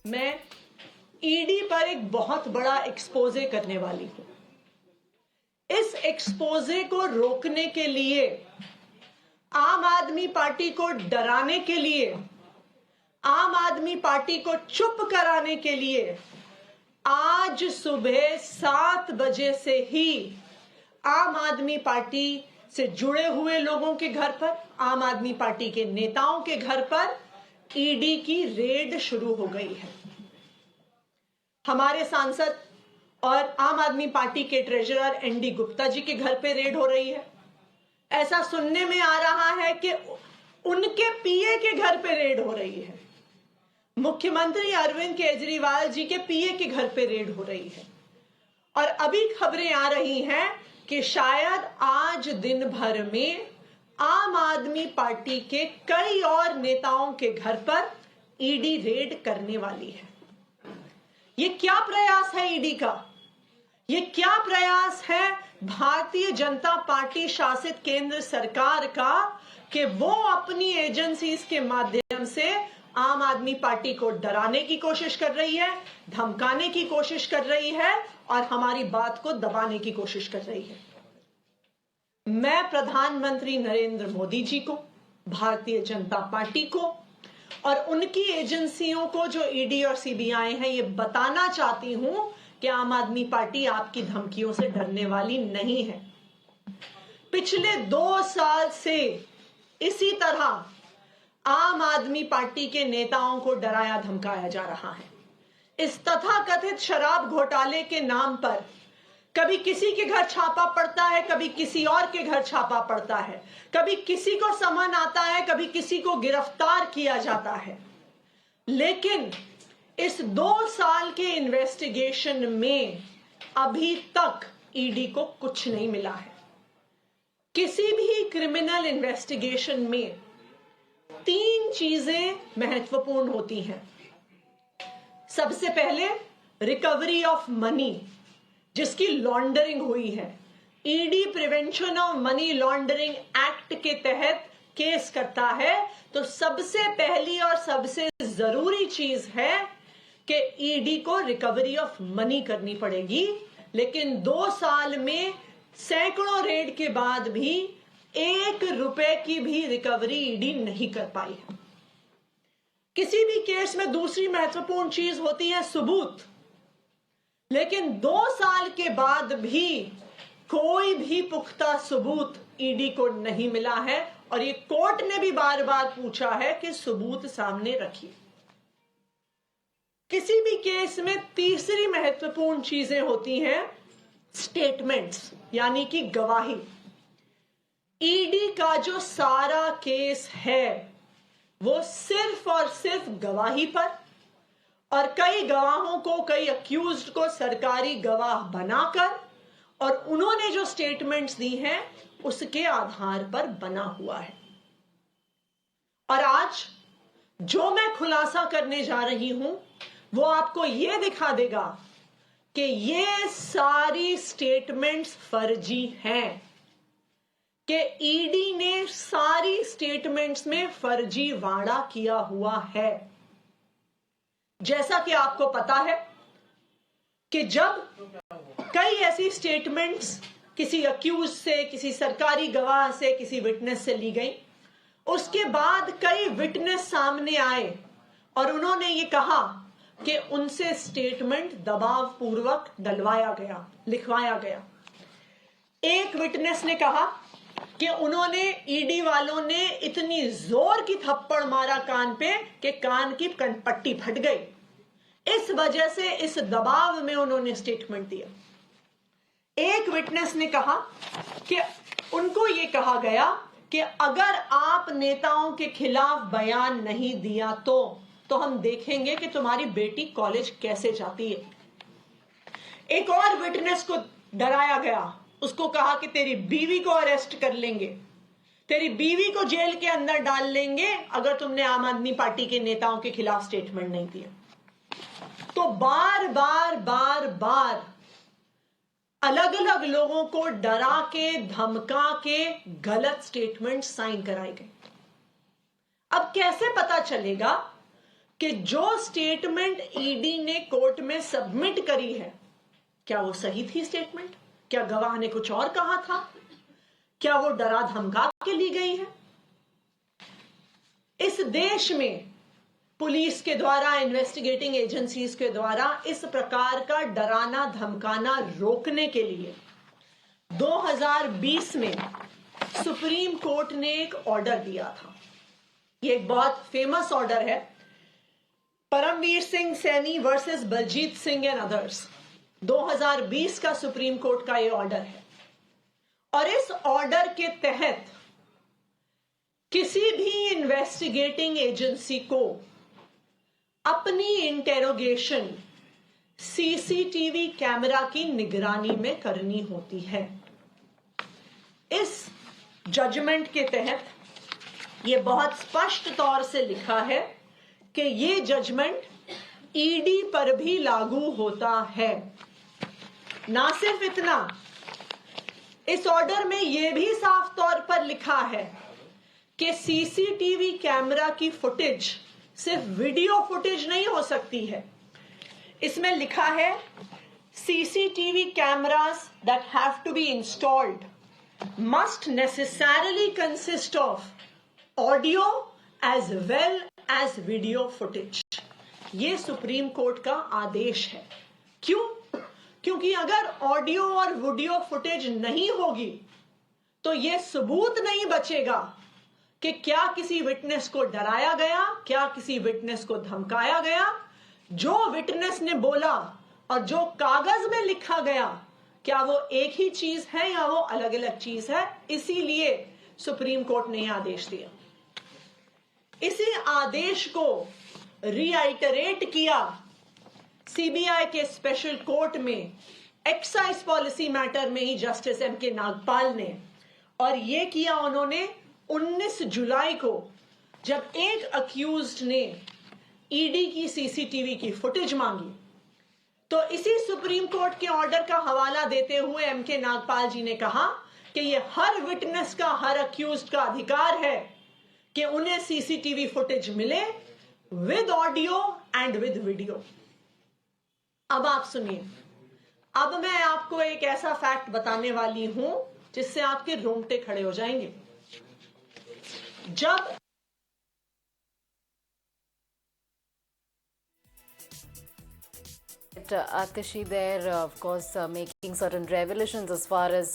मैं ईडी पर एक बहुत बड़ा एक्सपोजे करने वाली हूं। इस एक्सपोजे को रोकने के लिए, आम आदमी पार्टी को डराने के लिए, आम आदमी पार्टी को चुप कराने के लिए आज सुबह 7 बजे से ही आम आदमी पार्टी से जुड़े हुए लोगों के घर पर, आम आदमी पार्टी के नेताओं के घर पर ईडी की रेड शुरू हो गई है। हमारे सांसद और आम आदमी पार्टी के ट्रेजरर एनडी गुप्ता जी के घर पे रेड हो रही है। ऐसा सुनने में आ रहा है कि उनके पीए के घर पे रेड हो रही है। मुख्यमंत्री अरविंद केजरीवाल जी के पीए के घर पे रेड हो रही है। और अभी खबरें आ रही हैं कि शायद आज दिन भर में आम आदमी पार्टी के कई और नेताओं के घर पर ईडी रेड करने वाली है। ये क्या प्रयास है ईडी का? ये क्या प्रयास है भारतीय जनता पार्टी शासित केंद्र सरकार का कि वो अपनी एजेंसीज के माध्यम से आम आदमी पार्टी को डराने की कोशिश कर रही है, धमकाने की कोशिश कर रही है और हमारी बात को दबाने की कोशिश कर रही है। मैं प्रधानमंत्री नरेंद्र मोदी जी को, भारतीय जनता पार्टी को और उनकी एजेंसियों को जो ईडी और सीबीआई है, ये बताना चाहती हूं कि आम आदमी पार्टी आपकी धमकियों से डरने वाली नहीं है। पिछले 2 साल से इसी तरह आम आदमी पार्टी के नेताओं को डराया धमकाया जा रहा है। इस तथाकथित शराब घोटाले के नाम पर कभी किसी के घर छापा पड़ता है, कभी किसी और के घर छापा पड़ता है, कभी किसी को समन आता है, कभी किसी को गिरफ्तार किया जाता है। लेकिन इस 2 साल के इन्वेस्टिगेशन में अभी तक ईडी को कुछ नहीं मिला है। किसी भी क्रिमिनल इन्वेस्टिगेशन में 3 चीजें महत्वपूर्ण होती हैं। सबसे पहले रिकवरी ऑफ मनी, जिसकी लॉन्ड्रिंग हुई है। ED prevention of money laundering act के तहत केस करता है तो सबसे पहली और सबसे जरूरी चीज है कि ईडी को रिकवरी ऑफ मनी करनी पड़ेगी। लेकिन 2 साल में सैकड़ों रेड के बाद भी 1 रुपए की भी रिकवरी ईडी नहीं कर पाई है। किसी भी केस में दूसरी महत्वपूर्ण चीज होती है सबूत। लेकिन 2 साल के बाद भी कोई भी पुख्ता सबूत ईडी को नहीं मिला है और ये कोर्ट ने भी बार बार पूछा है कि सबूत सामने रखिए। किसी भी केस में तीसरी महत्वपूर्ण चीजें होती हैं स्टेटमेंट्स, यानी कि गवाही। ईडी का जो सारा केस है वो सिर्फ और सिर्फ गवाही पर और कई गवाहों को, कई अक्यूज्ड को सरकारी गवाह बनाकर और उन्होंने जो स्टेटमेंट्स दी हैं उसके आधार पर बना हुआ है। और आज जो मैं खुलासा करने जा रही हूं वो आपको यह दिखा देगा कि ये सारी स्टेटमेंट्स फर्जी हैं, कि ईडी ने सारी स्टेटमेंट्स में फर्जीवाड़ा किया हुआ है। जैसा कि आपको पता है कि जब कई ऐसी स्टेटमेंट्स किसी अक्यूज से, किसी सरकारी गवाह से, किसी विटनेस से ली गई, उसके बाद कई विटनेस सामने आए और उन्होंने ये कहा कि उनसे स्टेटमेंट दबाव पूर्वक डलवाया गया, लिखवाया गया। एक विटनेस ने कहा कि उन्होंने, ईडी वालों ने इतनी जोर की थप्पड़ मारा कान पे कि कान की पट्टी फट गई। इस वजह से, इस दबाव में उन्होंने स्टेटमेंट दिया। एक विटनेस ने कहा कि उनको यह कहा गया कि अगर आप नेताओं के खिलाफ बयान नहीं दिया तो हम देखेंगे कि तुम्हारी बेटी कॉलेज कैसे जाती है। एक और विटनेस को डराया गया, उसको कहा कि तेरी बीवी को अरेस्ट कर लेंगे, तेरी बीवी को जेल के अंदर डाल लेंगे अगर तुमने आम आदमी पार्टी के नेताओं के खिलाफ स्टेटमेंट नहीं दिया। तो बार बार अलग अलग लोगों को डरा के, धमका के गलत स्टेटमेंट साइन कराए गए। अब कैसे पता चलेगा कि जो स्टेटमेंट ईडी ने कोर्ट में सबमिट करी है, क्या वो सही थी स्टेटमेंट? क्या गवाह ने कुछ और कहा था? क्या वो डरा धमका के ली गई है? इस देश में पुलिस के द्वारा, इन्वेस्टिगेटिंग एजेंसीज के द्वारा इस प्रकार का डराना धमकाना रोकने के लिए 2020 में सुप्रीम कोर्ट ने एक ऑर्डर दिया था। ये एक बहुत फेमस ऑर्डर है, Paramvir Singh Saini versus Baljit Singh and others. 2020 का सुप्रीम कोर्ट का ये ऑर्डर है और इस ऑर्डर के तहत किसी भी इन्वेस्टिगेटिंग एजेंसी को अपनी इंटेरोगेशन सीसीटीवी कैमरा की निगरानी में करनी होती है। इस जजमेंट के तहत यह बहुत स्पष्ट तौर से लिखा है कि यह जजमेंट ईडी पर भी लागू होता है। ना सिर्फ इतना, इस ऑर्डर में यह भी साफ तौर पर लिखा है कि सीसीटीवी कैमरा की फुटेज सिर्फ वीडियो फुटेज नहीं हो सकती है। इसमें लिखा है CCTV cameras that have to be installed must necessarily consist of audio as well as video footage. ये सुप्रीम कोर्ट का आदेश है। क्यों? क्योंकि अगर ऑडियो और वीडियो फुटेज नहीं होगी तो यह सबूत नहीं बचेगा कि क्या किसी विटनेस को डराया गया, क्या किसी विटनेस को धमकाया गया। जो विटनेस ने बोला और जो कागज में लिखा गया, क्या वो एक ही चीज है या वो अलग अलग चीज है? इसीलिए सुप्रीम कोर्ट ने यह आदेश दिया। इसी आदेश को रीआइटरेट किया सीबीआई के स्पेशल कोर्ट में एक्साइज पॉलिसी मैटर में ही जस्टिस एमके नागपाल ने, और यह किया उन्होंने 19 जुलाई को, जब एक अक्यूज्ड ने ईडी की सीसीटीवी की फुटेज मांगी। तो इसी सुप्रीम कोर्ट के ऑर्डर का हवाला देते हुए एमके नागपाल जी ने कहा कि यह हर विटनेस का, हर अक्यूज्ड का अधिकार है कि उन्हें सीसीटीवी फुटेज मिले with audio and with video. अब आप सुनिए, अब मैं आपको एक ऐसा फैक्ट बताने वाली हूं जिससे आपके रोंगटे खड़े हो जाएंगे। जब Atishi there, of course, making certain revelations as far as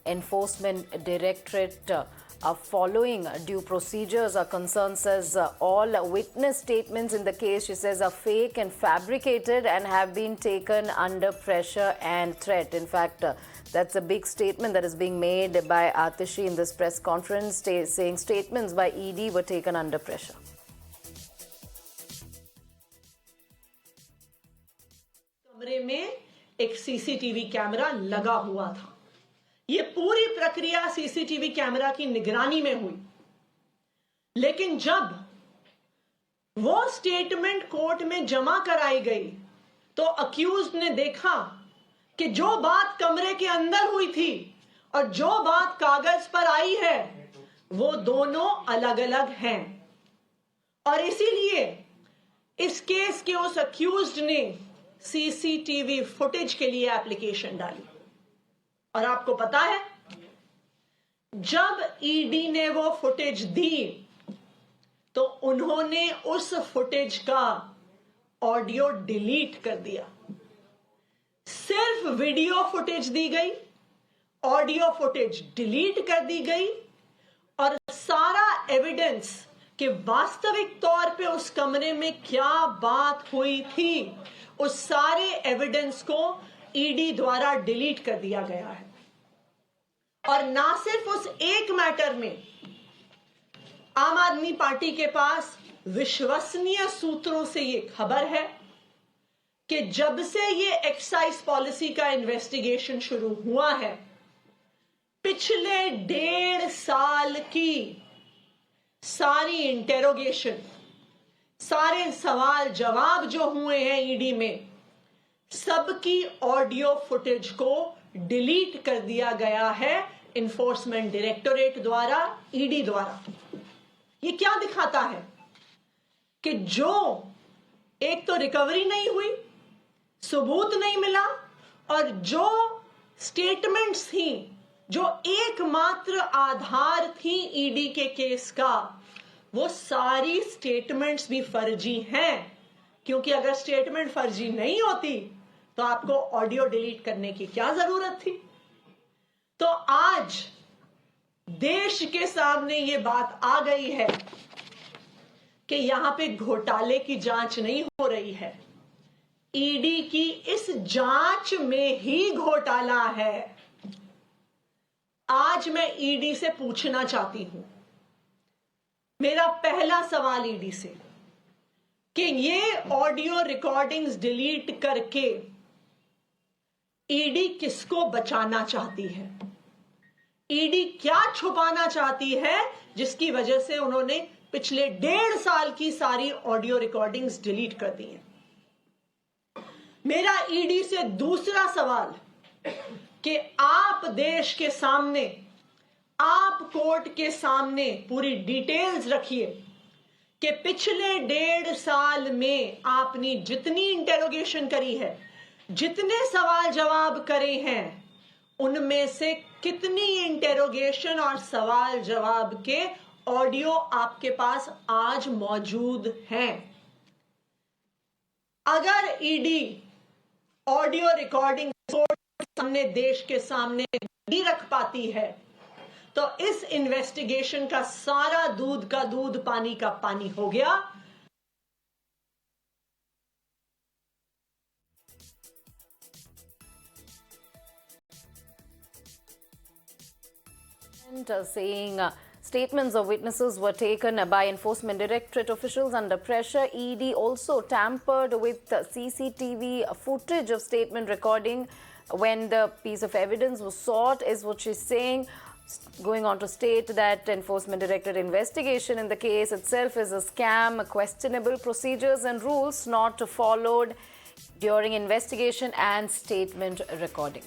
Enforcement Directorate following due procedures are concerned, says all witness statements in the case, she says, are fake and fabricated and have been taken under pressure and threat. In fact, that's a big statement that is being made by Atishi in this press conference, saying statements by ED were taken under pressure. कमरे में एक CCTV camera लगा हुआ था। यह पूरी प्रक्रिया CCTV camera की निगरानी में हुई। लेकिन जब वो स्टेटमेंट कोर्ट में जमा कराई गई तो अक्यूज्ड ने देखा कि जो बात कमरे के अंदर हुई थी और जो बात कागज पर आई है वो दोनों अलग अलग हैं। और इसीलिए इस केस के उस अक्यूज्ड ने सीसीटीवी फुटेज के लिए एप्लीकेशन डाली। और आपको पता है, जब ईडी ने वो फुटेज दी तो उन्होंने उस फुटेज का ऑडियो डिलीट कर दिया। सिर्फ वीडियो फुटेज दी गई, ऑडियो फुटेज डिलीट कर दी गई और सारा एविडेंस कि वास्तविक तौर पे उस कमरे में क्या बात हुई थी, उस सारे एविडेंस को ईडी द्वारा डिलीट कर दिया गया है। और ना सिर्फ उस एक मैटर में, आम आदमी पार्टी के पास विश्वसनीय सूत्रों से ये खबर है कि जब से ये एक्साइज पॉलिसी का इन्वेस्टिगेशन शुरू हुआ है, पिछले 1.5 साल की सारी इंटेरोगेशन, सारे सवाल जवाब जो हुए हैं ईडी में, सबकी ऑडियो फुटेज को डिलीट कर दिया गया है इन्फोर्समेंट डायरेक्टोरेट द्वारा, ईडी द्वारा। ये क्या दिखाता है कि जो एक तो रिकवरी नहीं हुई, सबूत नहीं मिला, और जो स्टेटमेंट्स थी, जो एकमात्र आधार थी ईडी के केस का, वो सारी स्टेटमेंट्स भी फर्जी हैं। क्योंकि अगर स्टेटमेंट फर्जी नहीं होती तो आपको ऑडियो डिलीट करने की क्या जरूरत थी। तो आज देश के सामने ये बात आ गई है कि यहां पे घोटाले की जांच नहीं हो रही है, ईडी की इस जांच में ही घोटाला है। आज मैं ईडी से पूछना चाहती हूं, मेरा पहला सवाल ईडी से, कि ये ऑडियो रिकॉर्डिंग्स डिलीट करके ईडी किसको बचाना चाहती है? ईडी क्या छुपाना चाहती है जिसकी वजह से उन्होंने पिछले 1.5 साल की सारी ऑडियो रिकॉर्डिंग्स डिलीट कर दी हैं? मेरा ईडी से दूसरा सवाल, कि आप देश के सामने, आप कोर्ट के सामने पूरी डिटेल्स रखिए कि पिछले 1.5 साल में आपने जितनी इंटेरोगेशन करी है, जितने सवाल जवाब करे हैं, उनमें से कितनी इंटेरोगेशन और सवाल जवाब के ऑडियो आपके पास आज मौजूद हैं। अगर ईडी ऑडियो रिकॉर्डिंग सामने, देश के सामने नहीं रख पाती है, तो इस इन्वेस्टिगेशन का सारा दूध का दूध, पानी का पानी हो गया। Saying statements of witnesses were taken by Enforcement Directorate officials under pressure. ED also tampered with CCTV footage of statement recording when the piece of evidence was sought, is what she's saying. Going on to state that Enforcement Directorate investigation in the case itself is a scam, questionable procedures and rules not followed during investigation and statement recording.